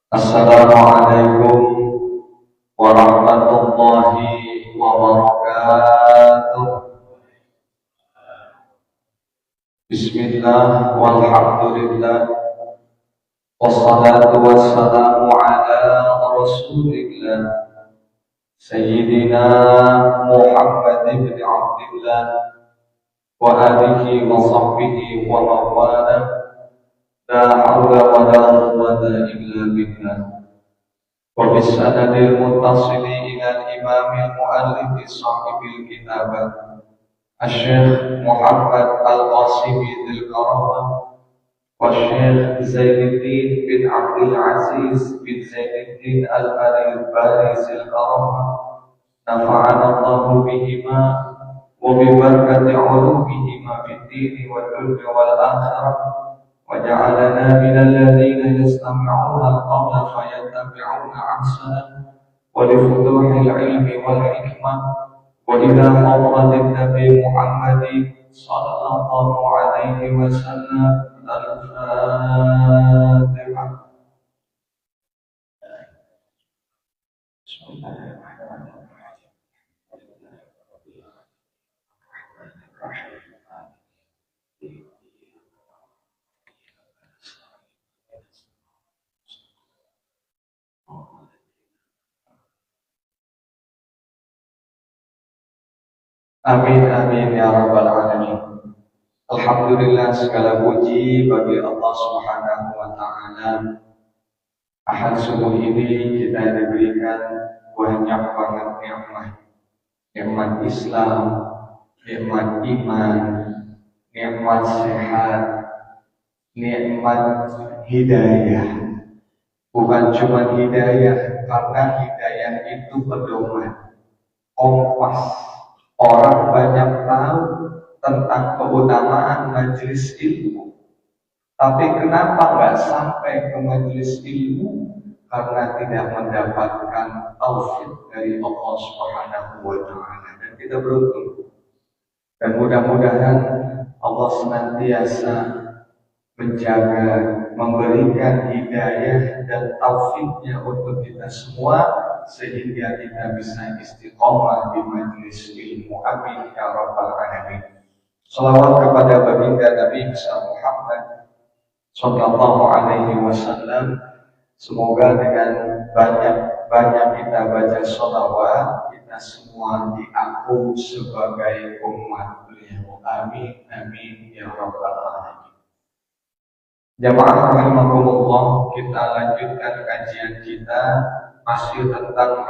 Assalamualaikum warahmatullahi wabarakatuh. Bismillah walhamdulillah wassalatu wassalamu ala rasulillah Sayyidina Muhammad ibn Abdillah wa alihi wa sahbihi wa mawala. La hawla wa la quwwata illa billah. Wa bisanadil muttasili ila al-imam al-muallif sahibil kitabah Asy-Syaikh Muhammad Al-Qasimi Dzul Karamah wa Syekh Zainuddin bin Abdul Aziz bin Zainuddin Al-Barizil Karamah. Nafa'ana Allahu bihima wa bi barakati 'ulumihima fid din wad dunya wal akhirah. وجعلنا من الذين يستمعون القول فيتبعون أحسنه ولفتوح العلم والحكمة وإلى حضرة النبي محمد صلى الله عليه وسلم. الفاتحة. بسم الله الرحمن الرحيم. Amin amin ya rabbal alamin. Alhamdulillah, segala puji bagi Allah Subhanahu wa taala. Ahad subuh ini kita diberikan banyak banget nikmat Islam, nikmat iman, nikmat sehat, nikmat hidayah. Bukan cuma hidayah, karena hidayah itu pedoman, kompas. Orang banyak tahu tentang keutamaan majelis ilmu, tapi kenapa nggak sampai ke majelis ilmu? Karena tidak mendapatkan taufik dari Allah Subhanahu wa taala. Dan kita beruntung. Dan mudah-mudahan Allah senantiasa menjaga, memberikan hidayah dan taufiknya untuk kita semua, sehingga kita bisa istiqomah di majelis ilmu. Amin ya rabbal alamin. Salawat kepada baginda Nabi Muhammad sallallahu alaihi wasallam. Semoga dengan banyak kita baca salawat, kita semua diaku sebagai umat beliau. Amin amin ya rabbal alamin. Jamaah rahimakumullah, kita lanjutkan kajian kita masih tentang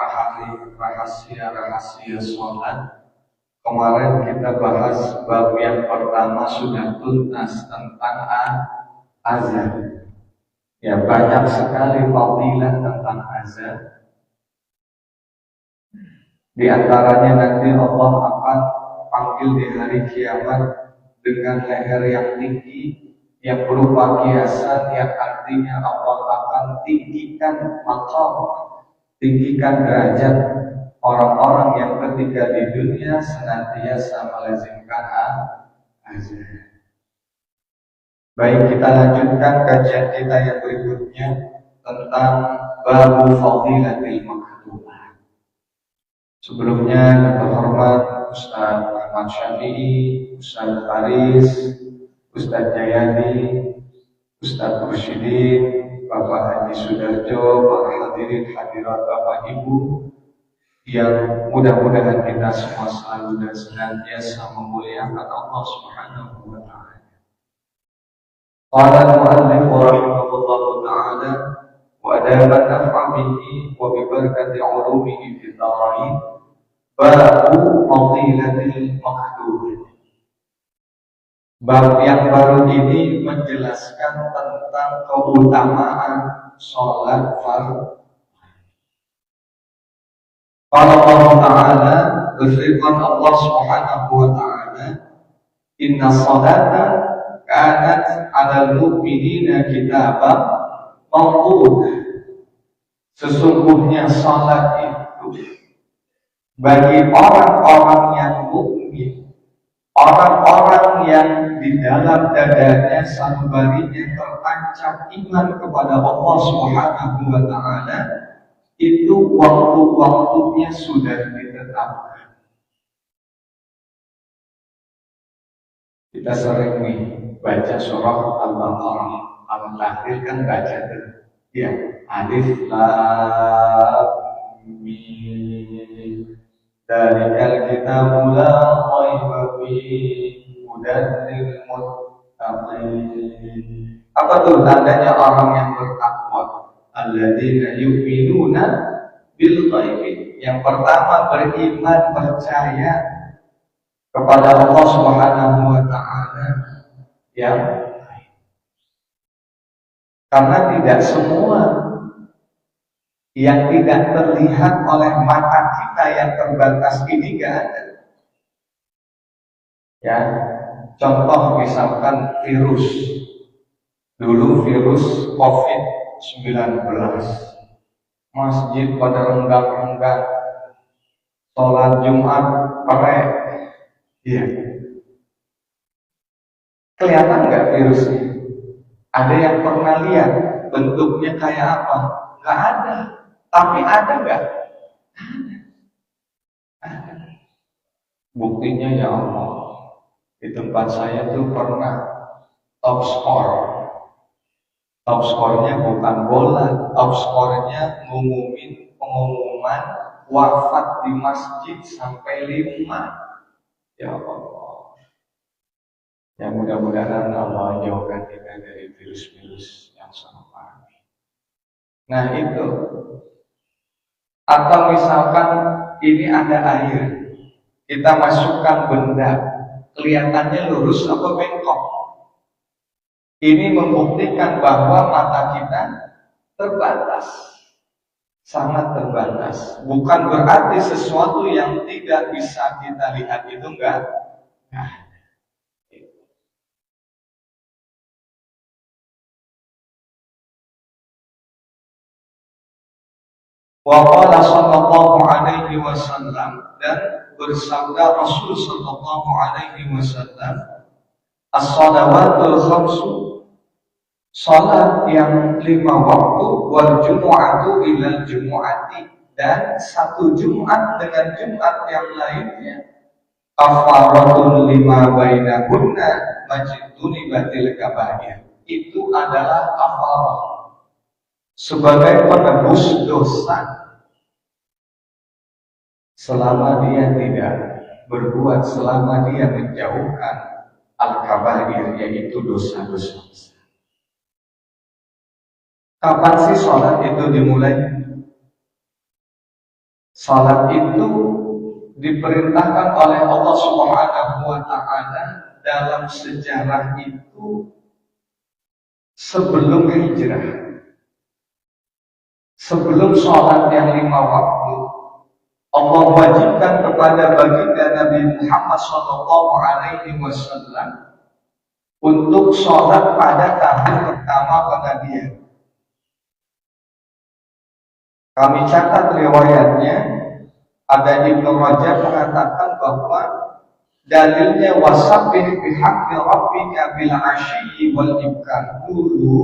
rahasia-rahasia sholat. Kemarin kita bahas bab yang pertama sudah tuntas tentang azan. Ya, banyak sekali fadilah tentang azan. Di antaranya nanti Allah akan panggil di hari kiamat dengan leher yang tinggi, yang berupa kiasan, yang artinya Allah akan tinggikan maqam, tinggikan derajat orang-orang yang ketika di dunia senantiasa melazimkan azan. Baik, kita lanjutkan kajian kita yang berikutnya tentang babu fadilatil maktubah. Sebelumnya kita hormat Ustaz Ahmad Syafi'i, Ustaz Faris, Ustaz Jayadi, Ustaz Mursyidin, Bapak Haji Sudarjo, para hadirin hadirat Bapak Ibu, yang mudah-mudahan kita semua selalu dan senantiasa memuliakan Allah Subhanahu wa taala. Qala al-mu'allif rahimahullahu ta'ala wa adaban naf'a bihi wa bi barakati 'ulumihi fid dharain babu fadilatil maktub. Bab yang baru ini menjelaskan tentang keutamaan sholat fardu. Qala Allah Ta'ala, berfirman Allah Subhanahu wa Ta'ala, inna sholata kanat 'alal mu'minina kitaban mawquta. Sesungguhnya sholat itu bagi orang-orang yang mukmin, Orang-orang yang di dalam dadanya sanubarinya terancam iman kepada Allah Subhanahu wa Ta'ala, itu waktu-waktunya sudah ditetapkan. Kita sering nih baca surah Al-Baqarah, Al-Tahrir kan baca tuh, ya, alif lam mim. Dzalikal kitabu la raiba fihi hudan lil muttaqin. Apa tuh tandanya orang yang bertakwa? Alladzina yu'minuna bil ghaibi. Yang pertama beriman, percaya kepada Allah Subhanahu wa Ta'ala yang karena tidak semua yang tidak terlihat oleh mata kita yang terbatas ini gak ada. Ya, contoh misalkan virus. Dulu virus COVID-19. Masjid pada renggang-renggang. Sholat Jumat pakai. Iya. Kelihatan nggak virusnya? Ada yang pernah lihat bentuknya kayak apa? Nggak ada. Tapi ada nggak? Ada. Buktinya ya Allah, di tempat saya tuh pernah top score. Top skornya bukan bola, top skornya ngumumin pengumuman wafat di masjid sampai 5. Ya Allah. Ya mudah-mudahan Allah jauhkan kita dari virus-virus yang sama. Nah itu. Atau misalkan ini ada air, kita masukkan benda, kelihatannya lurus apa bengkok. Ini membuktikan bahwa mata kita terbatas, sangat terbatas. Bukan berarti sesuatu yang tidak bisa kita lihat itu enggak. Nah, wa qala sallallahu alaihi wasallam, dan bersabda Rasul sallallahu alaihi wasallam, as-shalawatul khamsu, salat yang 5 waktu, wal jumu'atu ilal jumu'ati, dan satu Jumat dengan Jumat yang lainnya, kafaratun lima bainahunna majiduni batil kabair. Itu adalah kafarah, sebagai penebus dosa selama dia tidak berbuat, selama dia menjauhkan al-kabair, yaitu dosa-dosa. Kapan sih sholat itu dimulai? Sholat itu diperintahkan oleh Allah Subhanahu wa Ta'ala dalam sejarah itu sebelum hijrah. Sebelum sholat yang 5 waktu, Allah wajibkan kepada baginda Nabi Muhammad SAW untuk sholat pada tahun pertama kenabian. Kami catat riwayatnya, ada Ibnu Rajab mengatakan bahwa dalilnya wasabbih bihamdi rabbika bil ashyi wal ibkar. Dulu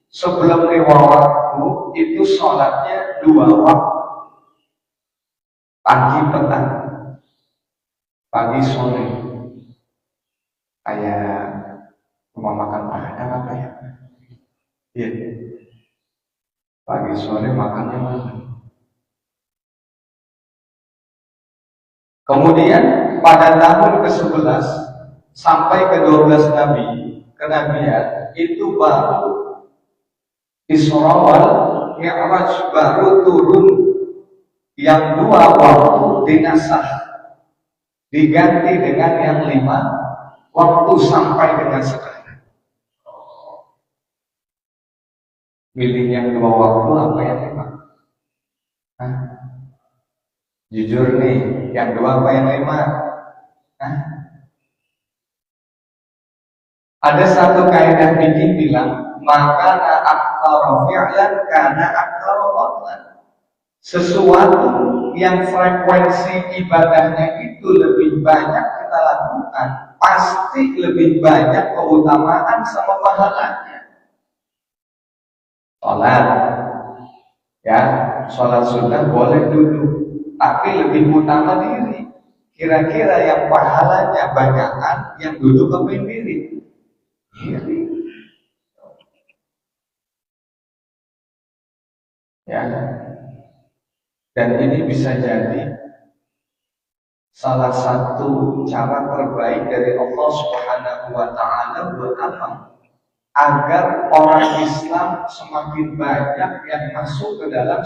sebelum 5 waktu itu sholatnya 2 waktu, pagi petang, pagi sore. Kayak rumah makan Padang apa ya? Iya. Pagi sore makannya malam. Kemudian pada tahun ke-11 sampai ke-12 Nabi, kenabian itu baru Isra wal Mi'raj, baru turun yang 2 waktu dinasah, diganti dengan yang 5 waktu sampai dengan sekarang. Pilih yang 2 waktu apa yang 5? Hah? Jujur nih, yang 2 apa yang 5? Hah? Ada satu kaidah fikih bilang, maka aktsara fi'lan kana aktsara fadlan. Sesuatu yang frekuensi ibadahnya itu lebih banyak kita kita lakukan pasti lebih banyak keutamaan sama pahalanya. Sholat, ya, sholat sunnah boleh duduk, tapi lebih utama diri. Kira-kira yang pahalanya banyakan, yang duduk apa yang diri? Diri. Ya, dan ini bisa jadi salah satu cara terbaik dari Allah Subhanahu wa Ta'ala buat apa? Agar orang Islam semakin banyak yang masuk ke dalam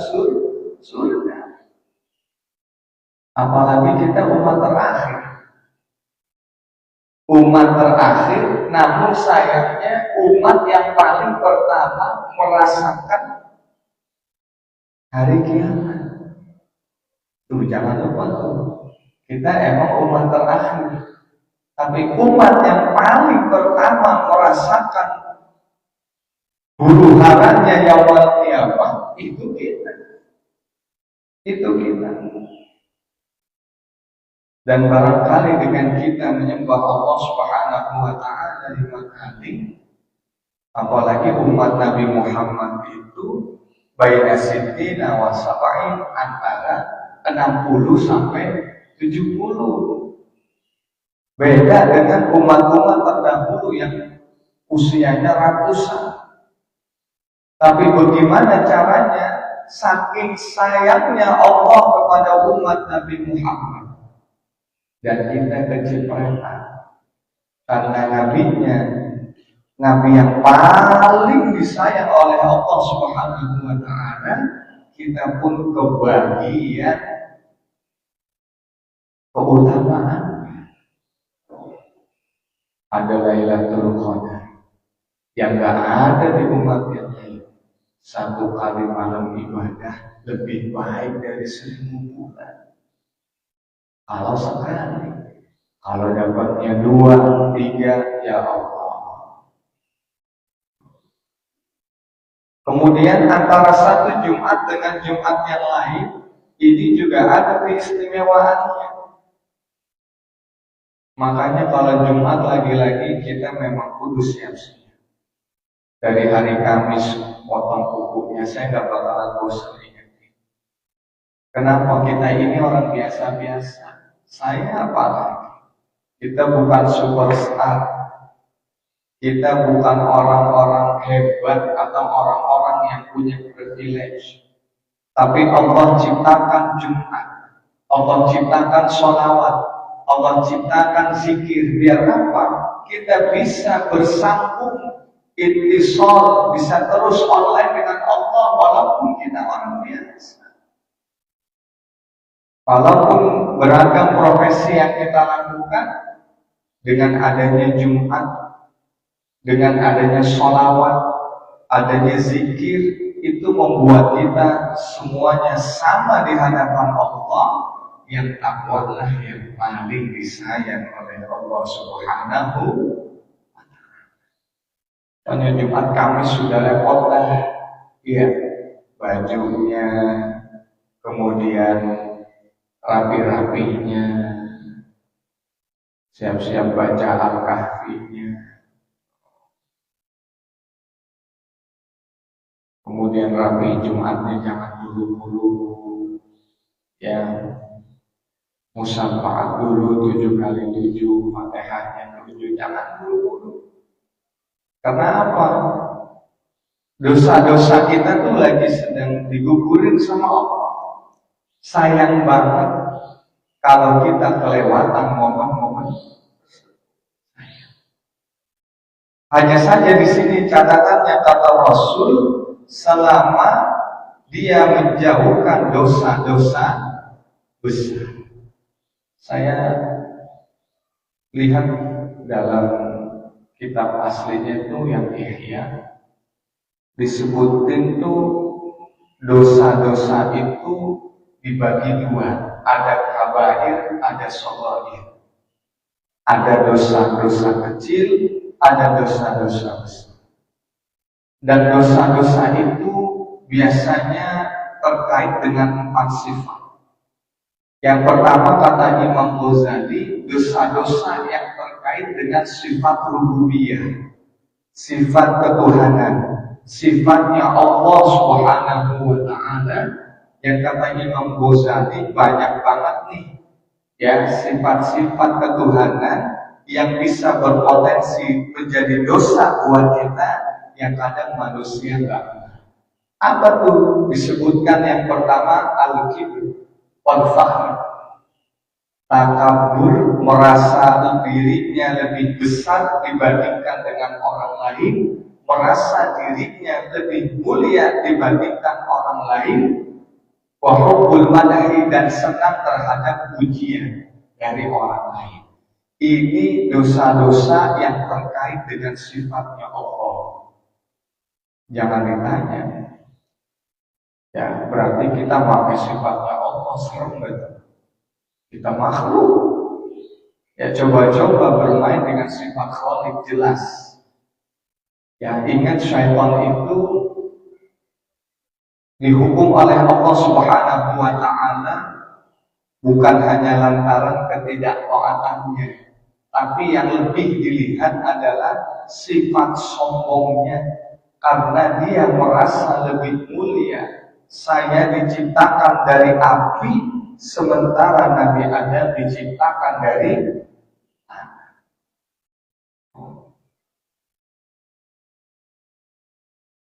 surga. Apalagi kita umat terakhir. Umat terakhir, namun sayangnya umat yang paling pertama merasakan hari kiamat. Tuh jangan lupa tuh. Kita emang umat terakhir, tapi umat yang paling pertama merasakan huru-haranya yaumul qiyamah itu kita. Itu kita. Dan barangkali dengan kita menyembah Allah Subhanahu wa Ta'ala 5 kali, apalagi umat Nabi Muhammad itu baina sittina wa sab'in, antara 60 sampai 70. Beda dengan umat-umat terdahulu yang usianya ratusan. Tapi bagaimana caranya? Saking sayangnya Allah kepada umat Nabi Muhammad, dan kita kecipratan karena nabinya, nabi yang paling disayang oleh Allah Subhanahu wa Ta'ala, kita pun kebagian keutamaan. Ada Lailatul Qadar yang gak ada di umat yang lain. 1 kali malam ibadah lebih baik dari 1000 bulan. Kalau sekali, kalau dapatnya 2, 3, ya Allah. Kemudian antara satu Jumat dengan Jumat yang lain, ini juga ada keistimewaannya. Makanya kalau Jumat lagi-lagi kita memang kudu siap-siap. Dari hari Kamis potong kukunya, saya nggak bakalan bosan ingetin. Kenapa? Kita ini orang biasa-biasa. Saya apa lagi? Kita bukan superstar. Kita bukan orang-orang hebat atau orang-orang yang punya privilege. Tapi Allah ciptakan Jumat, Allah ciptakan sholawat, Allah ciptakan zikir. Biar apa? Kita bisa bersambung, ittisal, bisa terus online dengan Allah walaupun kita orang biasa. Walaupun beragam profesi yang kita lakukan, dengan adanya Jumat, dengan adanya sholawat, adanya zikir, itu membuat kita semuanya sama di hadapan Allah, yang takwalah yang paling disayang oleh Allah Subhanahu wa Ta'ala. Jumat Kamis sudah repot lah, ya, bajunya, kemudian rapi-rapinya, siap-siap baca Al-Kahfinya, kemudian rapi Jumatnya jangan buru-buru, ya, musafaat dulu 7 kali 7, Fatihahnya 7, jangan buru-buru. Karena apa? Dosa-dosa kita tuh lagi sedang digugurin sama Allah. Sayang banget kalau kita kelewatan momen-momen. Hanya saja di sini catatannya, kata Rasul, selama dia menjauhkan dosa-dosa besar. Saya lihat dalam kitab aslinya itu yang Ihya, disebutin tuh dosa-dosa itu dibagi 2, ada kabair, ada shaghair. Ada dosa-dosa kecil, ada dosa-dosa besar. Dan dosa-dosa itu biasanya terkait dengan 4 sifat. Yang pertama kata Imam Ghazali, dosa-dosa yang terkait dengan sifat rububiyah, sifat ketuhanan, sifatnya Allah Subhanahu wa Ta'ala, yang kata Imam Ghazali banyak banget nih ya, sifat-sifat ketuhanan yang bisa berpotensi menjadi dosa buat kita yang kadang manusia enggak. Apa tuh? Disebutkan yang pertama al-kibr wal fakhr. Takabur, merasa dirinya lebih besar dibandingkan dengan orang lain, merasa dirinya lebih mulia dibandingkan orang lain, wa hubbul madhi, dan senang terhadap pujian dari orang lain. Ini dosa-dosa yang terkait dengan sifatnya Allah. Jangan ditanya. Ya, berarti kita pakai sifatnya Allah, serem betul. Kita makhluk. Ya, coba-coba bermain dengan sifat Khalik, jelas. Ya, ingat syaitan itu dihukum oleh Allah Subhanahu wa Ta'ala bukan hanya lantaran ketidaktaatannya, tapi yang lebih dilihat adalah sifat sombongnya, karena dia merasa lebih mulia. Saya diciptakan dari api, sementara Nabi Adam diciptakan dari tanah.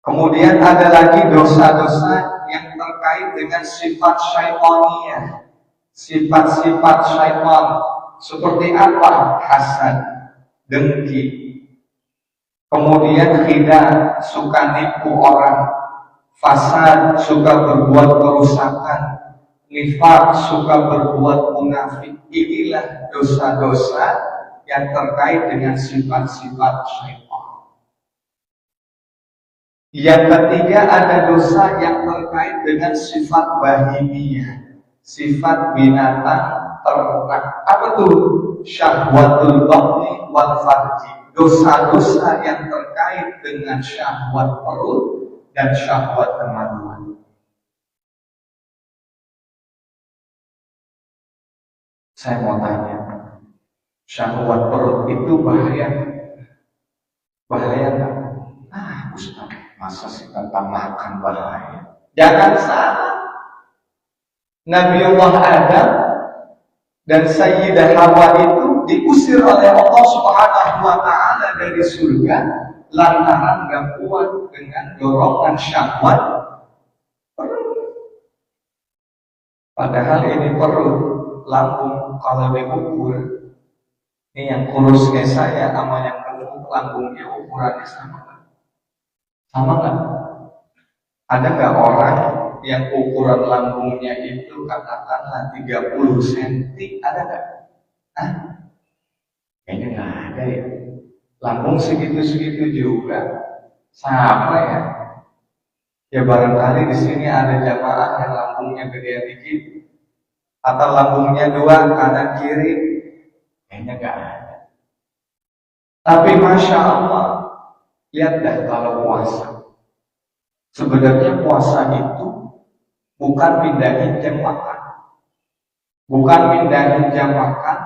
Kemudian ada lagi dosa-dosa yang terkait dengan sifat syaitaniyah, sifat-sifat syaitan. Seperti apa? Hasad, dengki, kemudian khida, suka nipu orang, fasad, suka berbuat kerusakan, nifaq, suka berbuat munafik. Inilah dosa-dosa yang terkait dengan sifat-sifat syaitan. Yang ketiga ada dosa yang terkait dengan sifat bahimiyah, sifat binatang ternak. Apa tuh? Syahwatul batni wal farji. Dosa-dosa yang terkait dengan syahwat perut dan syahwat kemaluan. Saya mau tanya, syahwat perut itu bahaya? Bahaya nggak? Ustaz, masa sih tentang makan bahaya? Jangan salah. Nabiullah Adam dan Sayyidah Hawa itu diusir oleh Allah Subhanahu wa Ta'ala dari surga lantaran gak kuat dengan dorongan syahwat perut. Padahal ini perut, lambung kalau diukur, ini yang kurus kayak saya sama yang gemuk, lambungnya ukurannya sama kan? Sama kan? Ada gak orang yang ukuran lambungnya itu katakanlah 30 cm? Ada gak? Kayaknya gak ada ya. Lambung segitu-segitu juga. Sama ya. Ya barangkali di sini ada jamaah yang lambungnya gede dikit, atau lambungnya 2 kanan kiri. Kayaknya gak ada. Tapi Masya Allah, lihat dah kalau puasa. Sebenarnya puasa itu bukan pindahin jam makan. Bukan pindahin jam makan.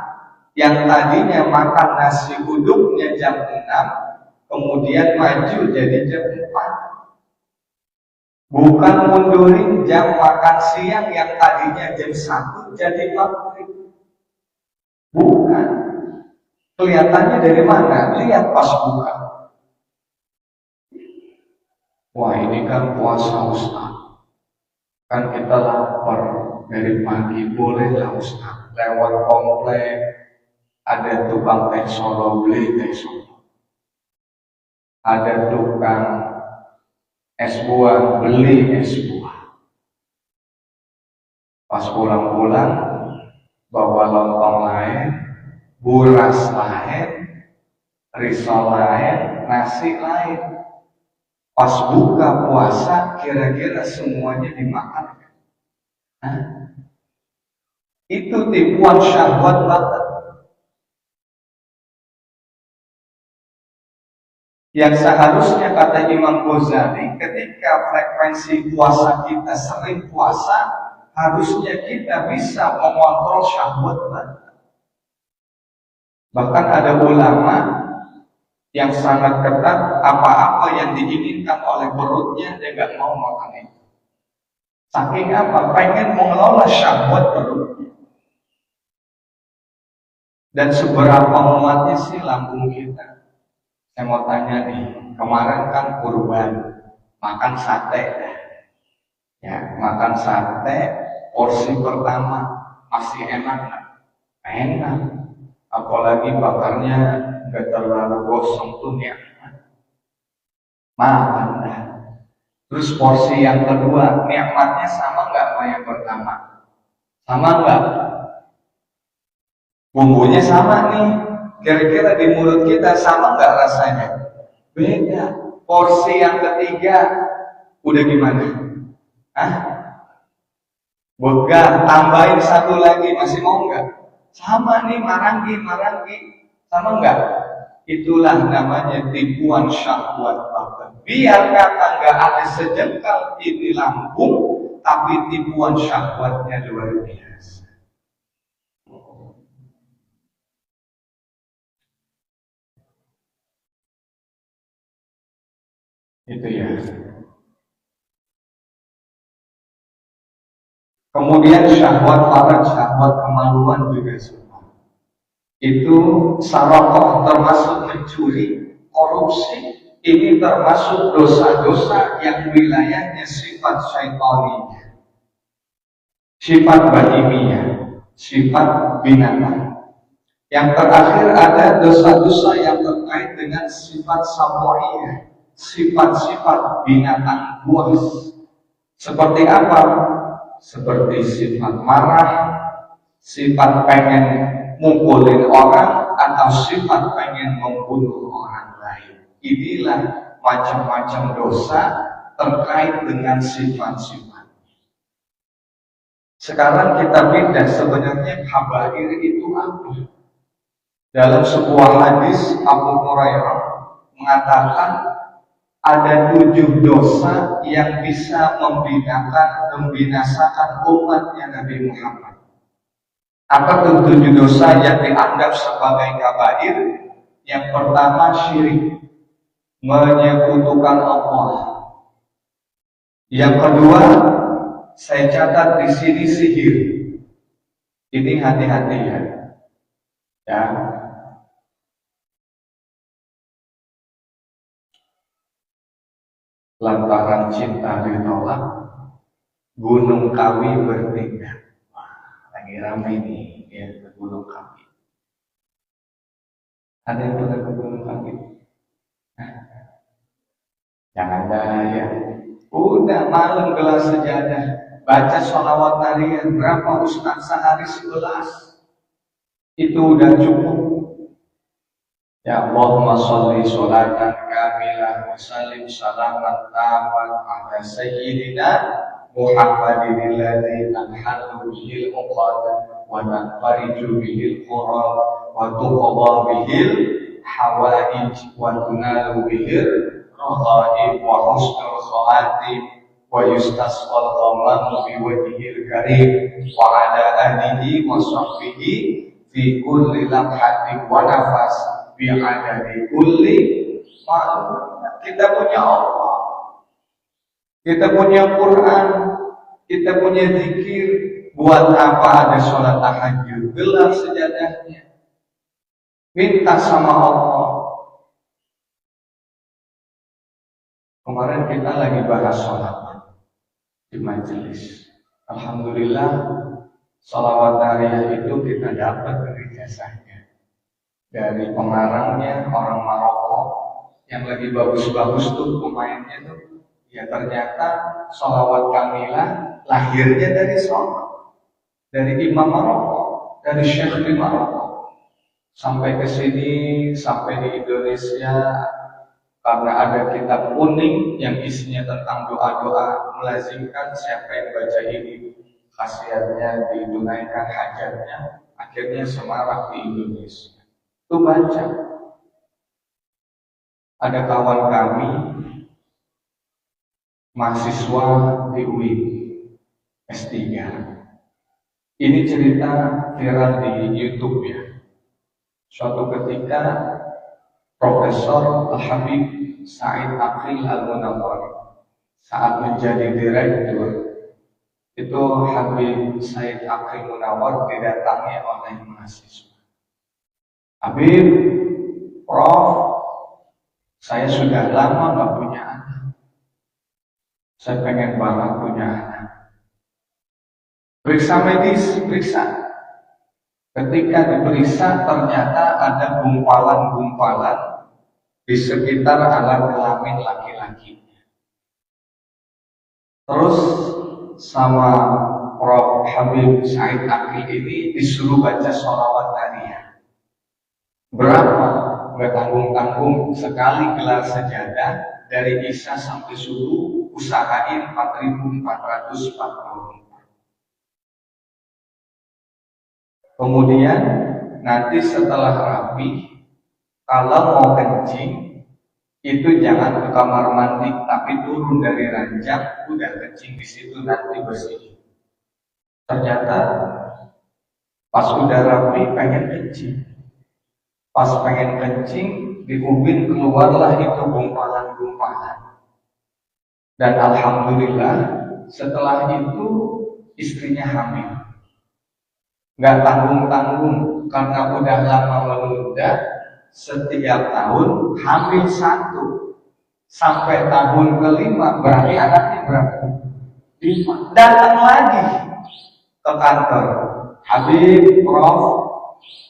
Yang tadinya makan nasi uduknya jam 6, kemudian maju jadi jam 4. Bukan mundurin jam makan siang yang tadinya jam 1 jadi maghrib. Bukan. Kelihatannya dari mana? Lihat pas buka. Wah, ini kan puasa Ustaz. Kan kita lapar dari pagi, bolehlah Ustaz. Lewat komplek ada tukang teh solo, beli teh solo. Ada tukang es buah, beli es buah. Pas pulang-pulang bawa lontong lain, buras lain, risol lain, nasi lain. Pas buka puasa kira-kira semuanya dimakan. Itu tipuan syahwat banget. Yang seharusnya kata Imam Ghazali, ketika frekuensi puasa kita sering puasa, harusnya kita bisa mengontrol syahwat banget. Bahkan ada ulama yang sangat ketat, apa-apa yang diinginkan oleh perutnya dia nggak mau makan itu. Saking apa? Pengen mengelola syahwat perutnya. Dan seberapa muatnya sih lambung kita? Saya mau tanya nih, kemarin kan kurban, makan sate. Ya, makan sate, porsi pertama masih enak nggak? Enak. Apalagi bakarnya nggak terlalu gosong tuh ya. Makan dah. Terus porsi yang kedua, nikmatnya sama nggak sama yang pertama? Sama nggak? Bumbunya sama nih. Kira-kira di mulut kita sama nggak rasanya? Beda. Porsi yang ketiga, udah gimana? Hah? Boga, tambahin satu lagi, masih mau nggak? Sama nih, marangi. Sama nggak? Itulah namanya tipuan syahwat batin. Biar kata nggak ada sejengkal di lambung, tapi tipuan syahwatnya luar biasa. Itu ya. Kemudian syahwat faraj, syahwat kemaluan juga semua. Itu sarokoh termasuk mencuri, korupsi. Ini termasuk dosa-dosa yang wilayahnya sifat syaitani, sifat bahimiyah, sifat binatang. Yang terakhir ada dosa-dosa yang terkait dengan sifat samu'iyah, sifat-sifat binatang buas. Seperti apa? Seperti sifat marah, sifat pengen mukulin orang, atau sifat pengen membunuh orang lain. Inilah macam-macam dosa terkait dengan sifat-sifat. Sekarang kita pindah, sebenarnya kabair itu apa? Dalam sebuah hadis Abu Hurairah mengatakan ada 7 dosa yang bisa membinasakan umatnya Nabi Muhammad. Apa tuh 7 dosa yang dianggap sebagai kabair? Yang pertama syirik, menyekutukan Allah. Yang kedua, saya catat di sini sihir. Ini hati-hati ya. Ya. Lantaran cinta ditolak, Gunung Kawi bertindak. Wah, lagi ramai nih ya ke Gunung Kawi. Ada yang pernah ke Gunung Kawi? Jangan daya. Udah malam gelas sejadah, baca sholawat harian berapa ustaz sehari 11. Itu udah cukup. Ya Allahumma sholli sholatan kamilah wa sallim salaman taman ala sayyidina Muhammadin alladzi tanhalu bihil uqad wa tanfariju bihil qurab wa tuqadha bihil hawaij wa tunalu bihil raghaib wa husnul khawatim wa yustasqal ghamam bi wajhil karim wa ala alihi wa sahbihi fi kulli lamhatin wa nafas bi'adadi kulli ma'lum. Kita punya Allah, kita punya Quran, kita punya zikir. Buat apa ada sholat tahajud? Gelar sejadahnya, minta sama Allah. Kemarin kita lagi bahas sholat di majelis. Alhamdulillah, sholawat hariah itu kita dapat dari jasanya, dari pengarangnya, orang Maroko yang lagi bagus-bagus tuh pemainnya tuh. Ya ternyata sholawat kamilah lahirnya dari sholat, dari Imam Maroko, dari Syekh di Maroko. Sampai ke sini, sampai di Indonesia, karena ada kitab kuning yang isinya tentang doa-doa, melazimkan siapa yang baca ini khasiatnya ditunaikan hajatnya, akhirnya semarak di Indonesia. Itu baca. Ada kawan kami mahasiswa di UI S3. Ini cerita viral di YouTube ya. Suatu ketika Profesor Al-Habib Said Aqil Al-Munawwar saat menjadi direktur, itu Habib Said Aqil Munawwar didatangi oleh mahasiswa. Habib, Prof, saya sudah lama nggak punya anak. Saya pengen banget punya anak. Periksa medis, periksa. Ketika diperiksa ternyata ada gumpalan-gumpalan di sekitar alat kelamin laki-laki. Terus sama Prof. Habib Said Aqil ini disuruh baca sholawat tariah. Berapa? Gak tanggung-tanggung, sekali gelar sajadah dari Isya sampai subuh usahain 4.440. Kemudian nanti setelah rapi, kalau mau kencing itu jangan ke kamar mandi, tapi turun dari ranjang, udah kencing di situ nanti bersih. Ternyata pas udah rapi pengen kencing, pas pengen kencing di ubin keluarlah itu gumpalan-gumpalan. Dan alhamdulillah setelah itu istrinya hamil. Gak tanggung-tanggung karena udah lama menunda, setiap tahun hamil 1 sampai tahun ke-5, berarti anaknya berapa? 5. Datang lagi ke kantor, Habib, Prof,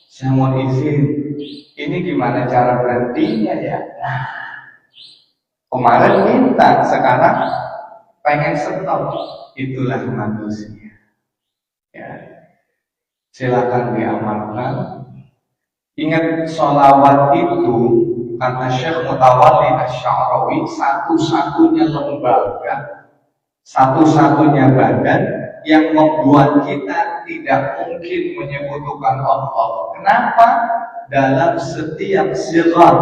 saya mau izin, ini gimana cara berhentinya ya? Nah, kemarin minta, sekarang pengen stop. Itulah manusia. Ya. Silakan diamalkan. Ingat sholawat itu karena Syekh Mutawalli Asy-Sya'rawi satu-satunya lembaga, satu-satunya badan yang membuat kita tidak mungkin menyekutukan Allah. Kenapa? Dalam setiap sirat,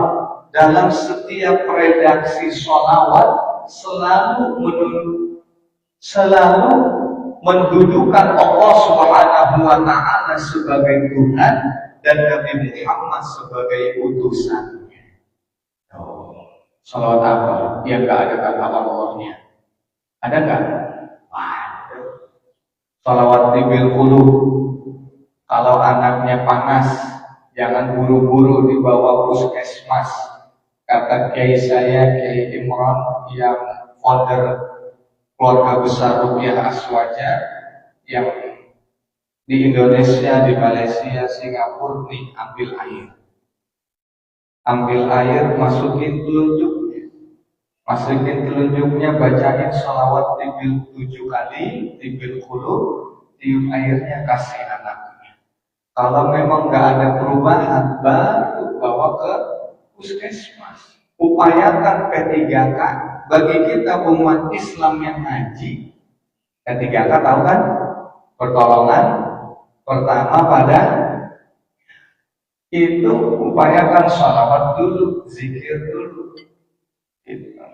dalam setiap redaksi sholawat selalu mendudukan Allah Subhanahu wa Ta'ala sebagai Tuhan dan Nabi Muhammad sebagai utusannya. Salawat apa? Yang gak ada kata Allahnya. Ada gak? Ada. Salawat tibil qulub. Kalau anaknya panas, jangan buru-buru dibawa puskesmas. Kata Kiai saya, Kiai Imran, yang founder keluarga besar Rupiah Aswaja yang di Indonesia, di Malaysia, Singapura, nih ambil air, masukin telunjuknya, bacain sholawat tibil 7 kali, tibil qulub, tiup airnya, kasih anaknya. Kalau memang nggak ada perubahan, baru bawa ke puskesmas. Upayakan P3K. Bagi kita umat Islam yang ngaji, P3K tahu kan? Pertolongan pertama pada itu, upayakan sholawat dulu, zikir dulu.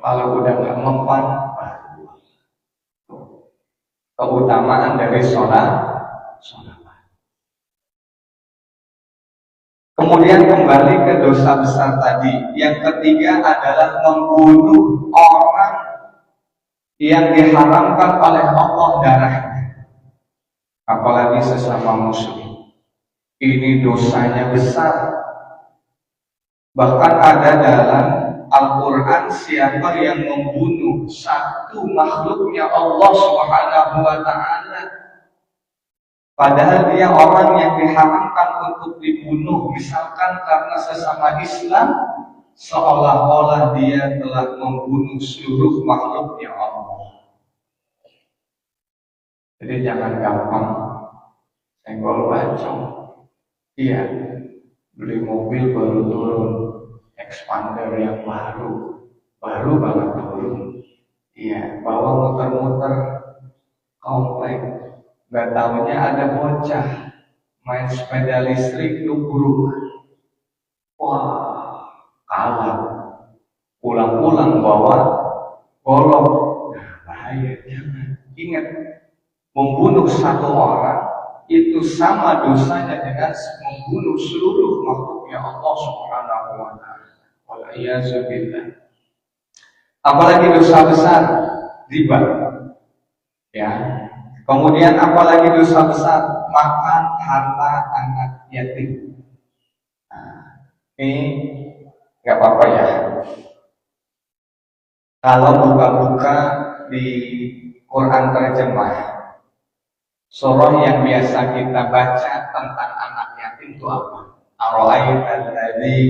Kalau udah nggak mempan, keutamaan dari sholat. Kemudian kembali ke dosa besar tadi. Yang ketiga adalah membunuh orang yang diharamkan oleh Allah darahnya, apalagi sesama muslim. Ini dosanya besar. Bahkan ada dalam Al-Quran, siapa yang membunuh satu makhluknya Allah Subhanahu wa Ta'ala, padahal dia orang yang diharamkan untuk dibunuh, misalkan karena sesama Islam, seolah-olah dia telah membunuh seluruh makhluknya Allah. Jadi jangan gampang senggol bacok. Iya, beli mobil baru turun, expander yang baru banget turun. Iya, bawa muter-muter komplek. Gak tahunya ada bocah main sepeda listrik nunggu rumah. Wah, kalah. Pulang-pulang bawa golok. Nah, bahaya, jangan. Ingat, membunuh satu orang itu sama dosanya dengan membunuh seluruh makhluknya Allah Subhanahu wa taala. Wal'iyadzubillah. Apalagi dosa besar riba. Ya. Kemudian apalagi dosa besar makan harta anak yatim. Nah, ini nggak apa-apa ya. Kalau buka-buka di Quran terjemah, surah yang biasa kita baca tentang anak yatim itu apa? Ara'aital ladzi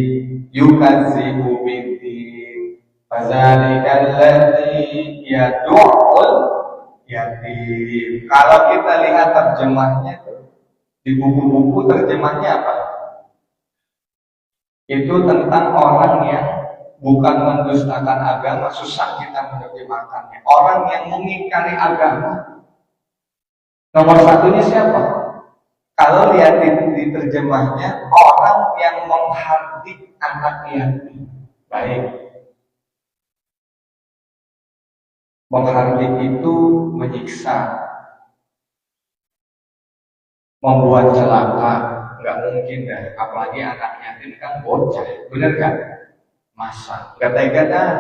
yukadzibu biddin, fadzalikal ladzi yad'ul yatim. Kalau kita lihat terjemahnya di buku-buku terjemahnya apa? Itu tentang orang yang bukan mendustakan agama, susah kita menerjemahkannya. Orang yang mengingkari agama. Nomor satunya siapa? Kalau lihat di terjemahnya, orang yang menghardik anak yatim. Baik. Menghardik itu menyiksa, membuat celaka, nggak mungkin dah. Apalagi anak yatim kan bocah, bener kan? Masa nggak tega dah,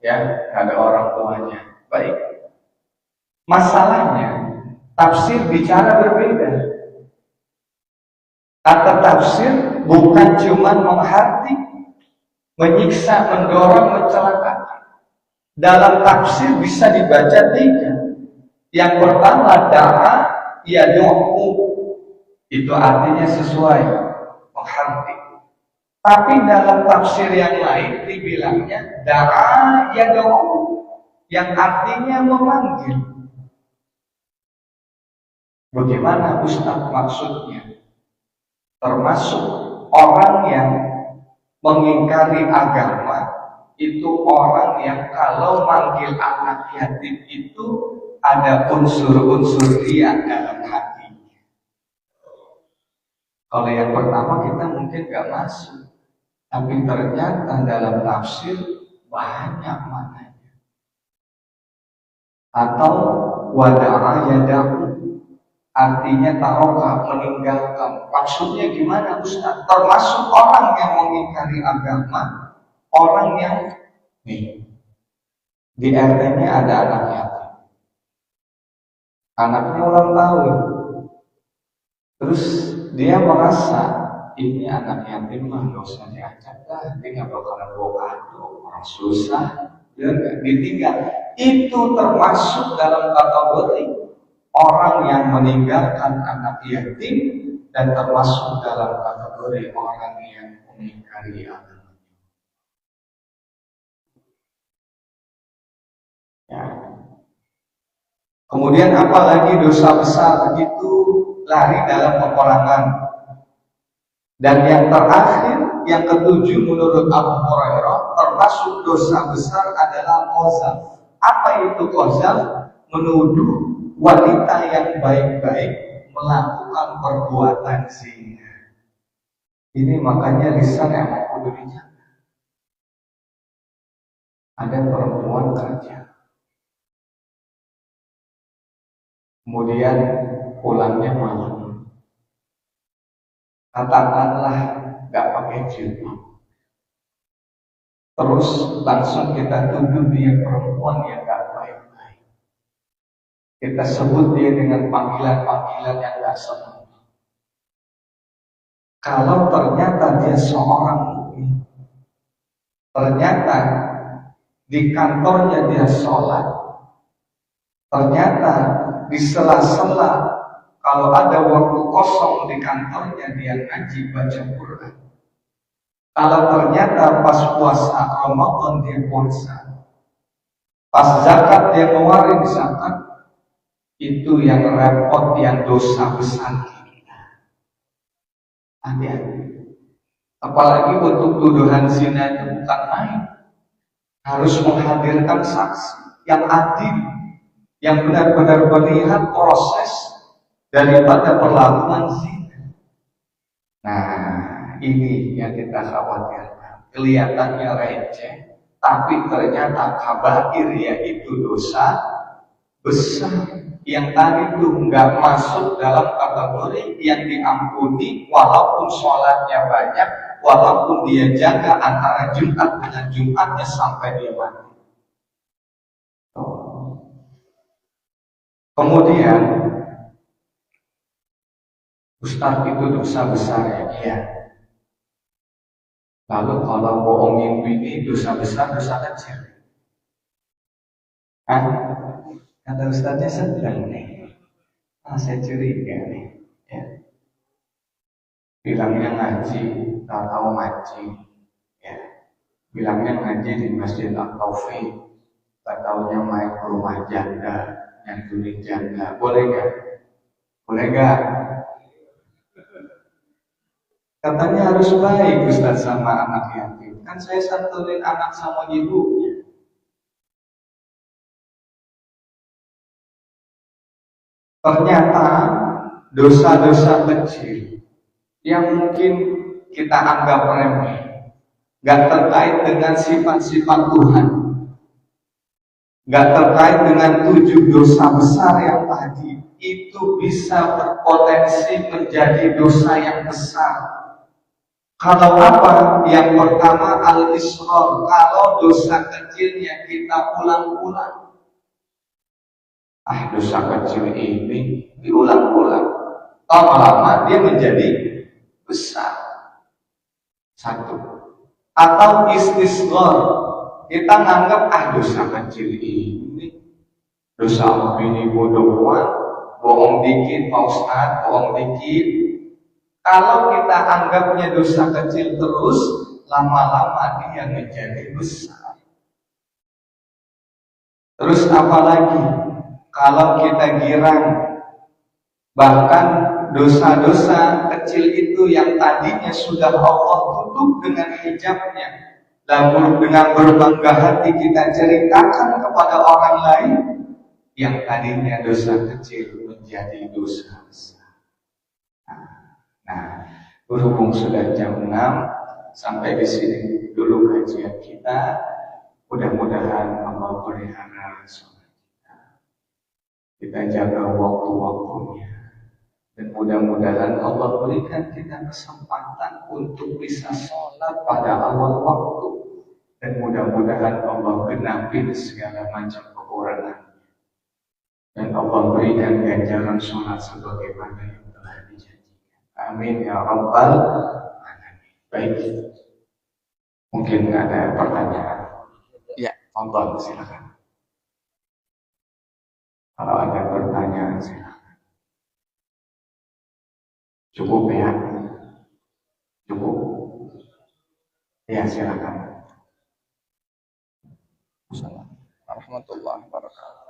ya ada orang tuanya. Baik. Masalahnya tafsir bicara berbeda. Kata tafsir bukan cuma menghardik, menyiksa, mendorong, mencelakakan. Dalam tafsir bisa dibaca tiga. Yang pertama da'a yad'u, itu artinya sesuai, menghardik. Tapi dalam tafsir yang lain dibilangnya da'a yad'u, yang artinya memanggil. Bagaimana Ustaz maksudnya? Termasuk orang yang mengingkari agama itu orang yang kalau manggil anak yatim itu ada unsur-unsur riya dalam hatinya. Kalau yang pertama kita mungkin gak masuk, tapi ternyata dalam tafsir banyak maknanya. Atau wada'a yadahu, artinya taroka, meninggalkan. Maksudnya gimana Ustaz? Termasuk orang yang mengingkari agama, orang yang nih di RT-nya ada anak yatim, anaknya ulang tahun, terus dia merasa ini anak yatim mah gak usah diajak dah, dia nggak bakalan bawa kado, orang susah, dia nggak ditinggal. Itu termasuk dalam kategori orang yang meninggalkan anak yatim dan termasuk dalam kategori orang yang mengingkari agama. Ya. Kemudian apalagi dosa besar itu lari dalam peperangan. Dan yang terakhir, yang ketujuh menurut Abu Hurairah, termasuk dosa besar adalah qazaf. Apa itu qazaf? Menuduh wanita yang baik-baik melakukan perbuatan zina. Ini makanya lisan yang kudu dijaga. Ada perempuan kerja, kemudian pulangnya malam, katakanlah gak pakai jilbab, terus langsung kita tuduh dia perempuan yang gak baik-baik. Kita sebut dia dengan panggilan-panggilan yang gak sempurna. Kalau ternyata dia seorang mukmin, ternyata di kantornya dia sholat, ternyata di sela-sela kalau ada waktu kosong di kantornya dia ngaji baca Quran. Kalau ternyata pas puasa Ramadan dia puasa, pas zakat dia ngeluarin zakat, itu yang repot, yang dosa besar kita. Hati-hati. Apalagi bentuk tuduhan zina itu bukan main. Harus menghadirkan saksi yang adil, yang benar-benar melihat proses daripada perlakuan zina. Nah, ini yang kita khawatirkan. Kelihatannya receh, tapi ternyata kabair, yaitu dosa besar yang tadi itu nggak masuk dalam kategori yang diampuni walaupun sholatnya banyak, walaupun dia jaga antara Jumat dengan Jumatnya sampai dia mati. Kemudian Ustaz itu dosa besar ya? Iya. Lalu kalau bohongin ini dosa besar, dosa kecil? Kata Ustaznya sedang nih. Saya curiga nih. Ya. Bilangnya ngaji, tahu ngaji. Ya. Bilangnya ngaji di Masjid Al-Taufiq. Taunya main ke rumah janda, nyantunin janda. Boleh gak? Boleh gak? Katanya harus baik Ustaz sama anak yatim. Kan saya santunin anak sama ibunya. Ternyata dosa-dosa kecil yang mungkin kita anggap remeh, gak terkait dengan sifat-sifat Tuhan, gak terkait dengan 7 dosa besar yang tadi, itu bisa berpotensi menjadi dosa yang besar. Kalau apa? Yang pertama al-israr, kalau dosa kecilnya kita ulang-ulang. Dosa kecil ini diulang-ulang, lama-lama dia menjadi besar. Satu. Atau istisghar, kita nganggap dosa kecil ini, dosa ini bodohan, bohong dikit Pak Ustaz, bohong dikit. Kalau kita anggapnya dosa kecil terus, lama-lama dia menjadi besar. Terus apalagi kalau kita girang, bahkan dosa-dosa kecil itu yang tadinya sudah Allah tutup dengan hijabnya, lalu dengan berbangga hati kita ceritakan kepada orang lain, yang tadinya dosa kecil menjadi dosa besar. Nah, berhubung sudah jam 6, sampai di sini dulu kajian kita. Mudah-mudahan Allah pelihara sholat kita. Kita jaga waktu-waktunya. Dan mudah-mudahan Allah berikan kita kesempatan untuk bisa sholat pada awal waktu. Dan mudah-mudahan Allah genapi segala macam kekurangan. Dan Allah berikan ganjaran sholat sebagaimana yang telah dijanjikan. Amin ya Rabbal Alamin. Baik, mungkin ada pertanyaan. Ya, Allah silakan. Kalau ada pertanyaan silakan. Cukup ya? Cukup? Ya, silakan. Assalamualaikum warahmatullahi wabarakatuh.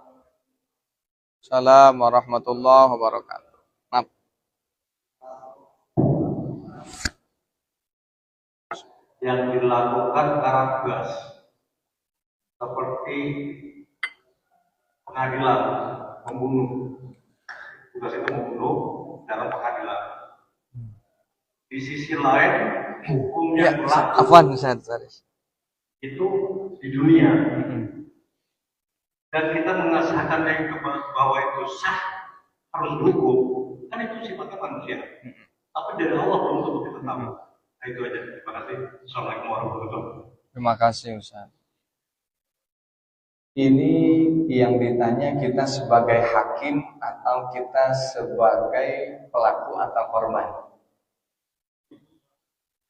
Assalamualaikum warahmatullahi wabarakatuh. Maaf. Yang dilakukan karena tugas seperti pengadilan membunuh, tugas itu membunuh dalam pengadilan. Di sisi lain hukum yang berlaku itu di dunia, dan kita mengesahkan yang bahwa itu sah, harus dihukum, kan itu sifatnya manusia. Tapi dari Allah belum tentu kita tahu. Nah, itu aja. Terima kasih. Assalamualaikum warahmatullahi wabarakatuh. Terima kasih Ustaz. Ini yang ditanya kita sebagai hakim atau kita sebagai pelaku atau korban?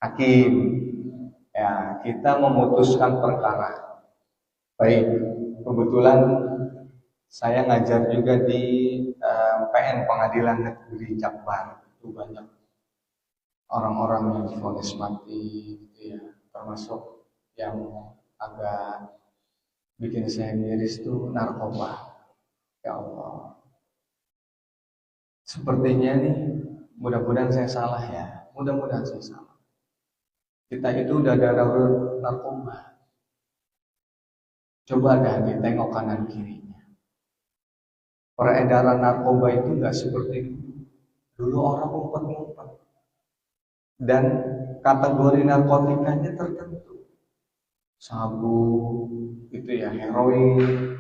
Hakim. Ya, kita memutuskan perkara. Baik, kebetulan saya ngajar juga di PN Pengadilan Negeri Jakbar. Itu banyak orang-orang yang divonis mati gitu ya, termasuk yang agak bikin saya miris itu narkoba. Ya Allah, sepertinya nih, mudah-mudahan saya salah ya, mudah-mudahan saya salah. Kita itu udah ada narkoba. Coba dah ditengok kanan kirinya. Peredaran narkoba itu nggak seperti itu. Dulu orang ngumpet-ngumpet. Dan kategori narkotikanya tertentu. Sabu, itu ya, heroin,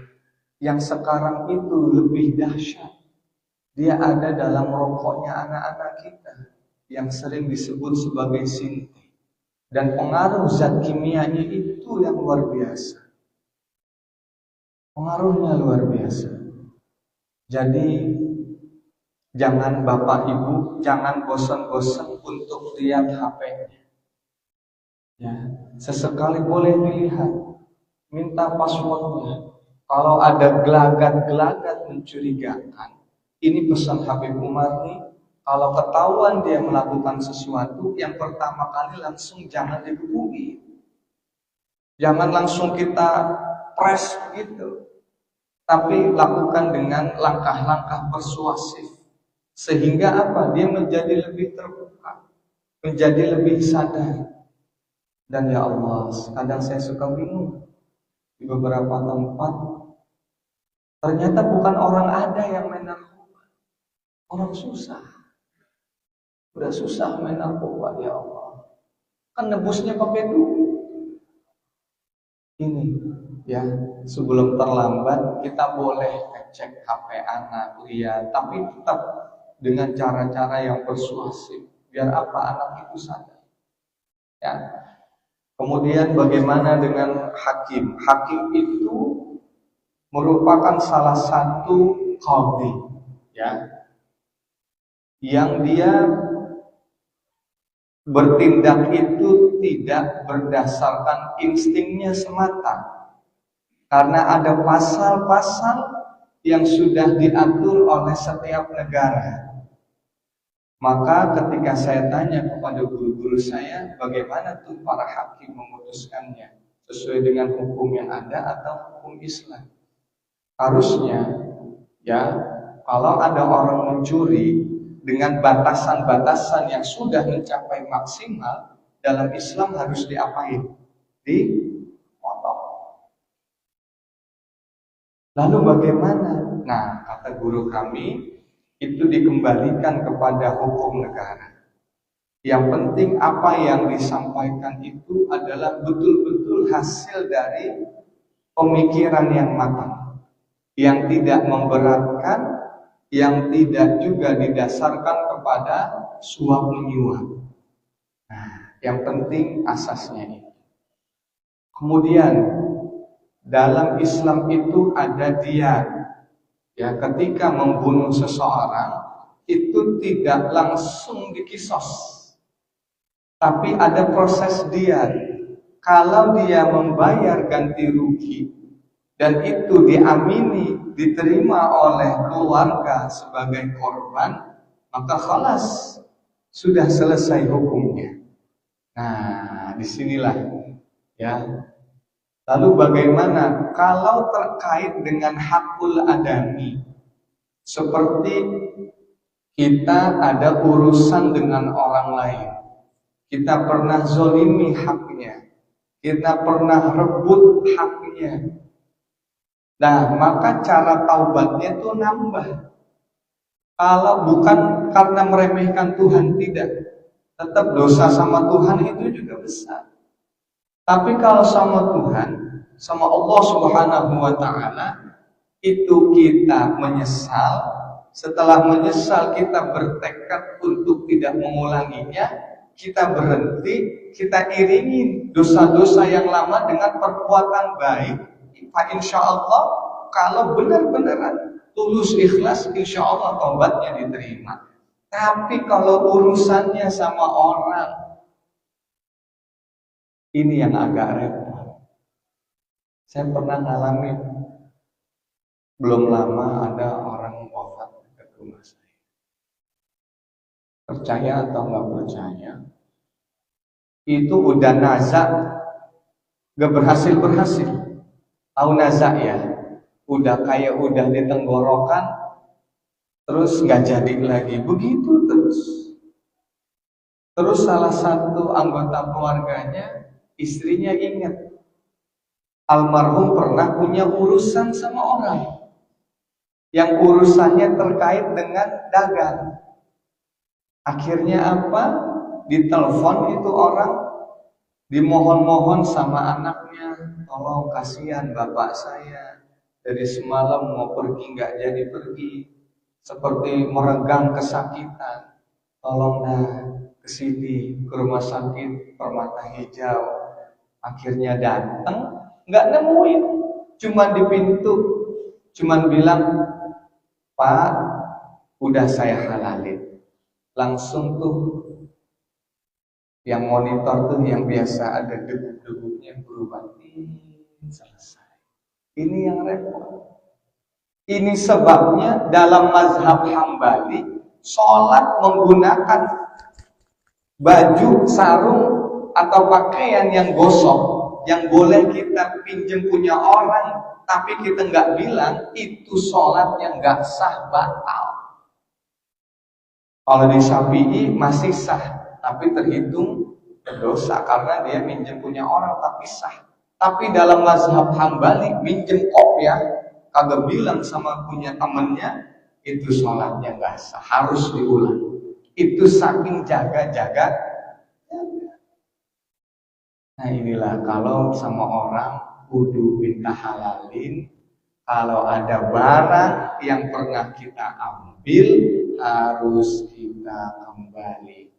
Yang sekarang itu lebih dahsyat. Dia ada dalam rokoknya anak-anak kita yang sering disebut sebagai sinti. Dan pengaruh zat kimianya itu yang luar biasa. Pengaruhnya luar biasa. Jadi jangan Bapak Ibu, jangan bosan-bosan untuk lihat HP-nya. Ya, sesekali boleh dilihat, minta passwordnya. Kalau ada gelagat-gelagat mencurigakan, ini pesan Habib Umar nih. Kalau ketahuan dia melakukan sesuatu, yang pertama kali langsung jangan dihubungi. Jangan langsung kita press gitu. Tapi lakukan dengan langkah-langkah persuasif. Sehingga apa? Dia menjadi lebih terbuka, menjadi lebih sadar. Dan ya Allah, kadang saya suka bingung. Di beberapa tempat, ternyata bukan orang ada yang main narkoba. Orang susah. Udah susah main narkoba, ya Allah. Kan nebusnya pakai duit. Ini ya, sebelum terlambat kita boleh ngecek HP anak, lihat, tapi tetap dengan cara-cara yang persuasif. Biar apa? Anak itu sadar. Ya. Kemudian bagaimana dengan hakim? Hakim itu merupakan salah satu qadhi, ya, yang dia bertindak itu tidak berdasarkan instingnya semata, karena ada pasal-pasal yang sudah diatur oleh setiap negara. Maka ketika saya tanya kepada guru-guru saya, bagaimana tuh para hakim memutuskannya? Sesuai dengan hukum yang ada atau hukum Islam? Harusnya, ya, kalau ada orang mencuri dengan batasan-batasan yang sudah mencapai maksimal, dalam Islam harus diapain? Dipotong. Lalu bagaimana? Nah, kata guru kami, itu dikembalikan kepada hukum negara. Yang penting apa yang disampaikan itu adalah betul-betul hasil dari pemikiran yang matang, yang tidak memberatkan, yang tidak juga didasarkan kepada suap menyuap. Nah, yang penting asasnya ini. Kemudian dalam Islam itu ada diyat. Ya, ketika membunuh seseorang itu tidak langsung dikisos, tapi ada proses diyat. Kalau dia membayar ganti rugi dan itu diamini, diterima oleh keluarga sebagai korban, maka khalas, sudah selesai hukumnya. Nah, disinilah ya. Lalu bagaimana kalau terkait dengan hakul adami? Seperti kita ada urusan dengan orang lain, kita pernah zolimi haknya, kita pernah rebut haknya. Nah, maka cara taubatnya itu nambah. Kalau bukan karena meremehkan Tuhan, tidak. Tetap dosa sama Tuhan itu juga besar. Tapi kalau sama Tuhan, sama Allah Subhanahu wa Ta'ala, itu kita menyesal. Setelah menyesal, kita bertekad untuk tidak mengulanginya. Kita berhenti, kita iringi dosa-dosa yang lama dengan perbuatan baik. Insya Allah, kalau benar-benar tulus ikhlas, insya Allah taubatnya diterima. Tapi kalau urusannya sama orang, ini yang agak repot. Saya pernah ngalamin, belum lama ada orang wafat dekat rumah saya. Percaya atau nggak percaya, itu udah nazak, gak berhasil. Tahu nazak ya? Udah kayak udah di tenggorokan, terus nggak jadi lagi. Begitu terus. Terus salah satu anggota keluarganya, istrinya ingat, almarhum pernah punya urusan sama orang yang urusannya terkait dengan dagang. Akhirnya apa? Ditelepon itu orang, dimohon-mohon sama anaknya, tolong kasihan bapak saya, dari semalam mau pergi nggak jadi pergi, seperti meregang kesakitan. Tolong dah ke sini, ke rumah sakit Permata Hijau. Akhirnya datang, nggak nemuin, cuma di pintu, cuma bilang, Pak, udah saya halalin. Langsung tuh yang monitor tuh yang biasa ada degup-degupnya berubah. Selesai. Ini yang repot. Ini sebabnya dalam mazhab Hambali, sholat menggunakan baju, sarung, atau pakaian yang gosok, yang boleh kita pinjam punya orang, tapi kita nggak bilang, itu sholat yang nggak sah, batal. Kalau di Syafi'i masih sah, tapi terhitung berdosa karena dia minjem punya orang tapi sah. Tapi dalam mazhab Hambali minjem kopiah, kagak bilang sama punya temennya, itu sholatnya nggak sah, harus diulang. Itu saking jaga-jaga. Nah inilah kalau sama orang kudu minta halalin. Kalau ada barang yang pernah kita ambil, harus kita kembalikan.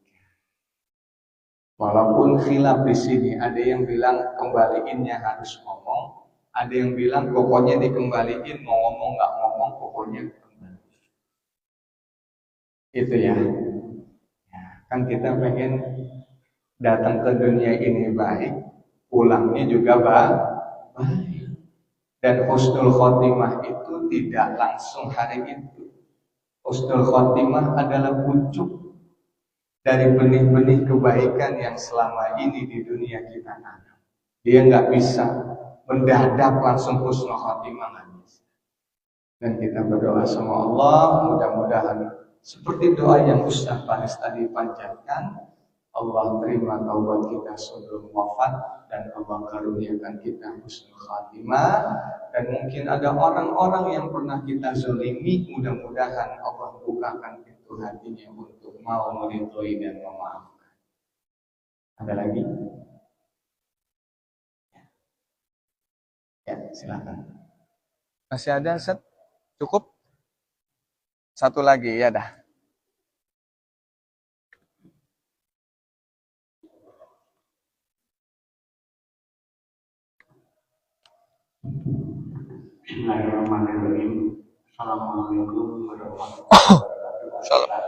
Walaupun khilaf di sini, ada yang bilang kembaliinnya harus ngomong, ada yang bilang pokoknya dikembaliin, mau ngomong nggak ngomong, pokoknya kembali. Itu ya. Kan kita pengen datang ke dunia ini baik, pulangnya juga baik. Dan husnul khotimah itu tidak langsung hari itu. Husnul khotimah adalah pucuk dari benih-benih kebaikan yang selama ini di dunia kita tanam. Dia nggak bisa mendadak langsung husnul khotimah, nggak bisa. Dan kita berdoa sama Allah, mudah-mudahan seperti doa yang Ustaz Faris tadi panjatkan, Allah terima taubat kita sebelum wafat, dan Allah karuniakan kita husnul khatimah. Dan mungkin ada orang-orang yang pernah kita zalimi, mudah-mudahan Allah bukakan pintu hatinya untuk mau meridhoi dan memaafkan. Ada lagi? Ya, silakan. Masih ada, Ustaz? Cukup? Satu lagi, ya dah. Bismillahirrahmanirrahim. Assalamualaikum warahmatullahi wabarakatuh. Salam.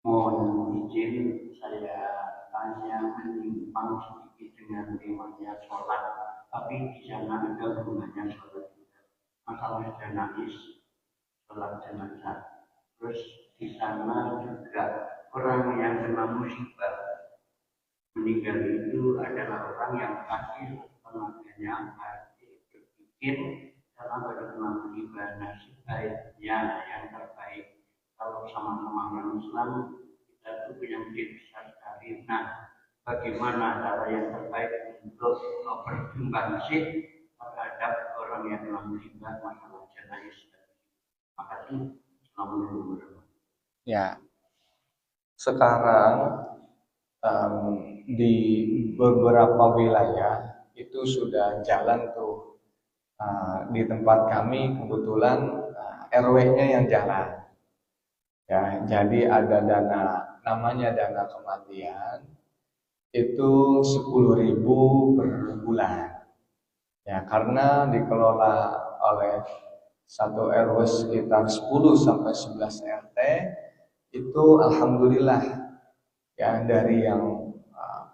Mohon izin saya tanya menyimpang sedikit dengan temanya sholat, tapi di sana ada hubungannya sholat juga. Masalah jenazah, sholat jenazah. Terus di sana juga orang yang kena musibah meninggal itu adalah orang yang akhir tenaganya berpikir dalam bagaimana musibah, nasib baiknya yang terbaik. Kalau sama-sama orang Islam, kita itu punya masjid besar sekali. Nah, bagaimana cara yang terbaik untuk berjumbangsi terhadap orang yang kena musibah masalah jenazah? Terima kasih. Assalamualaikum. Ya, sekarang di beberapa wilayah itu sudah jalan tuh. Di tempat kami kebetulan RW-nya yang jalan. Ya, jadi ada dana, namanya dana kematian, itu 10.000 per bulan. Ya, karena dikelola oleh satu RW sekitar 10 sampai 11 RT, itu alhamdulillah ya, dari yang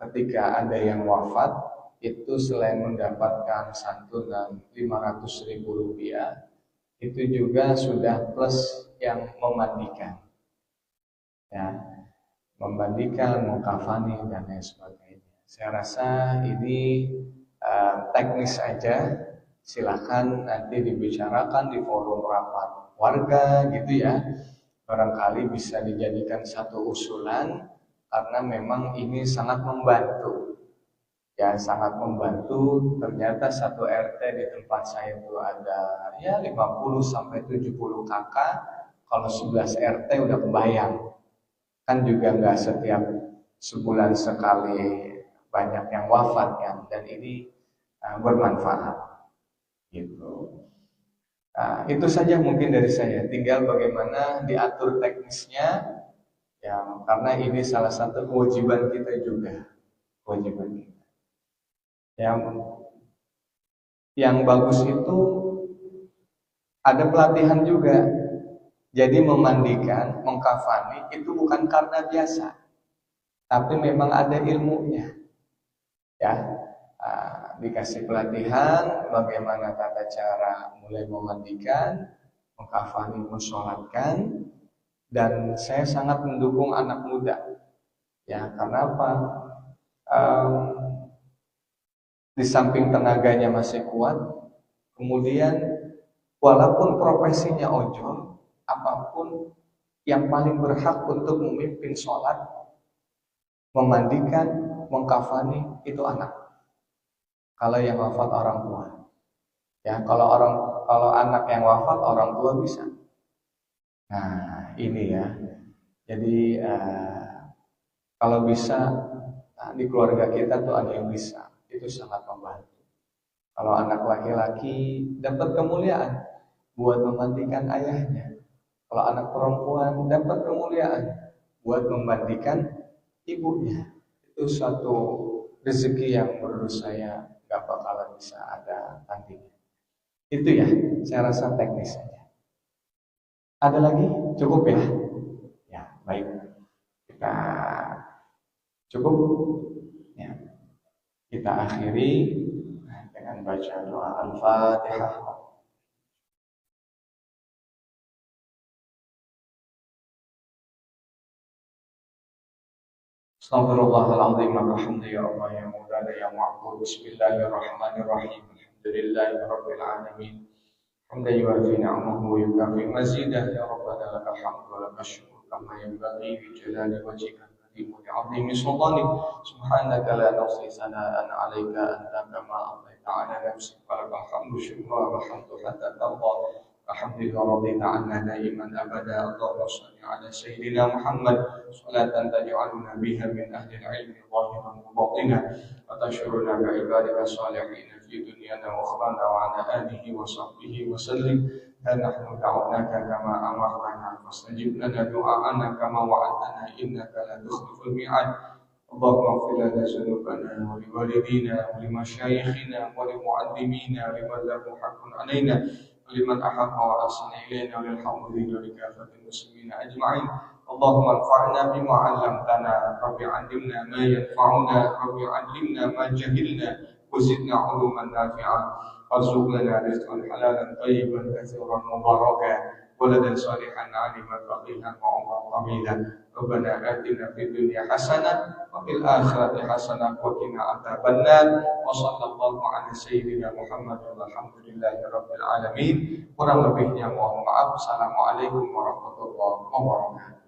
ketika ada yang wafat itu selain mendapatkan santunan 500.000 rupiah, itu juga sudah plus yang memandikan, ya, memandikan, mengkafani dan lain sebagainya. Saya rasa ini teknis aja, silakan nanti dibicarakan di forum rapat warga gitu ya. Barangkali bisa dijadikan satu usulan karena memang ini sangat membantu. Ya, sangat membantu. Ternyata satu RT di tempat saya itu ada ya 50 sampai 70 kakak. Kalau 11 RT udah kebayang. Kan juga nggak setiap sebulan sekali banyak yang wafat kan, dan ini bermanfaat. Gitu. Nah, itu saja mungkin dari saya. Tinggal bagaimana diatur teknisnya, ya, karena ini salah satu kewajiban kita juga. Kewajiban kita. Yang bagus itu ada pelatihan juga. Jadi memandikan, mengkafani itu bukan karena biasa, tapi memang ada ilmunya. Ya, dikasih pelatihan bagaimana tata cara mulai memandikan, mengkafani, mensolatkan, dan saya sangat mendukung anak muda. Ya, karena apa? Di samping tenaganya masih kuat, kemudian walaupun profesinya ojol, apapun yang paling berhak untuk memimpin sholat, memandikan, mengkafani itu anak. Kalau yang wafat orang tua, ya kalau anak yang wafat orang tua bisa. Nah ini ya, jadi kalau bisa di keluarga kita tuh ada yang bisa, itu sangat membantu. Kalau anak laki-laki dapat kemuliaan buat memandikan ayahnya. Kalau anak perempuan dapat kemuliaan buat memandikan ibunya. Itu suatu rezeki yang menurut saya gak bakalan bisa ada tandingnya. Itu ya, saya rasa teknis saja. Ada lagi? Cukup ya? Ya, baik. Kita cukup ya. Kita akhiri dengan baca doa Al-Fatihah. Astaghfirullahaladzim, alhamdulillah ya Allah ya Maulana ya Ma'bud. Bismillahirrahmanirrahim. Alhamdulillahi Rabbil Alamin. Hamdan yuwafi ni'amahu wa yukafi mazidah. Ya Rabbana lakal hamdu wa lakal syukur kama yanbaghi li jalali wajhika karim wa li'azimi sultanik. Subhanaka la nuhsi sana'an 'alaika anta kama athaita 'ala nafsik wa lakal hamdu syukran wa hamdu hatta tarda. Alhamdulillah radina anna daiman abada. Allahumma shalli ala sayyidina Muhammad salatan taj'aluna biha min ahli al-'ilmi zahiran wa batinan wa tashuruna bi ibadika salihin fi dunyana wa akhirana wa ala alihi wa sahbihi wa sallim. Nahnu da'unaka kama amartana fastajib lana du'a'ana kama wa'adtana innaka la tukhliful mi'ad. Allahumma ighfir lana dhunubana wa liwalidina wa limasyayikhina wa limu'allimina wa liman lahu haqqun 'alaina liman ahabba wa ahsana ilaina wal hamdulillah li kafatil muslimin ajma'in. Allahumma anfa'na bima 'allamtana, rabbi 'allimna ma yanfa'una, rabbi 'allimna ma jahilna, wa zidna 'uluman nafi'a. Warzuqna rizqan halalan tayyiban katsiran mubarakan, waladan salihan 'aliman faqihan wa 'umran tamilan. Rabbana atina fid dunya hasanah wa fil akhirati hasanah wa qina adzabannar. Wa sallallahu ala sayyidina Muhammad walhamdulillahi rabbil alamin. Kurang lebihnya mohon maaf. Assalamualaikum warahmatullahi wabarakatuh.